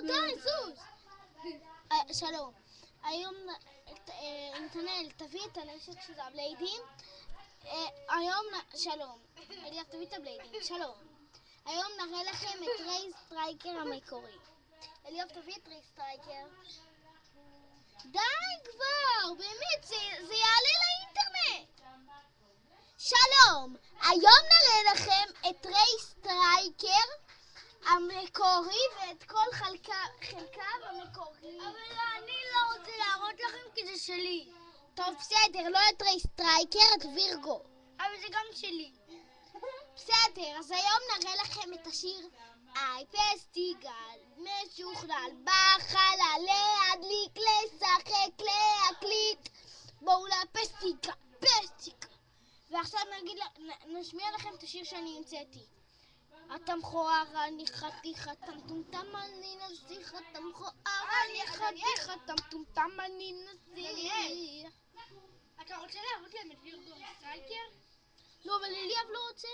די, זוז. שלום. היום, נתנאל, תביא את הנשק של הבליידים. היום, שלום. אליאב, תביא את הבליידים. שלום. היום נראה לכם את ריי סטרייקר המקורי. אליאב, תביא את ריי סטרייקר. די כבר, באמת, זה יעלה לאינטרנט. שלום. היום נראה לכם את ריי סטרייקר המקורי ואת כל חלקיו המקורי. אבל אני לא רוצה להראות לכם כי זה שלי. טוב, בסדר, לא את ריי סטרייקר, את וירגו. אבל זה גם שלי. בסדר, אז היום נראה לכם את השיר איי פסטיגל, משוכלל בחלל, להדליק, לשחק, להקליט, בואו לפסטיקה, פסטיקה. ועכשיו נשמיע לכם את השיר שאני המצאתי. אתה מכוער, אני חתיך, אתה מטומטם, אני נסיך, אתה מכוער, אני חתיך, אתה מטומטם, אני נסיך. אתה רוצה להראות להם את וירגו סטרייקר? לא, אבל אליאב לא רוצה.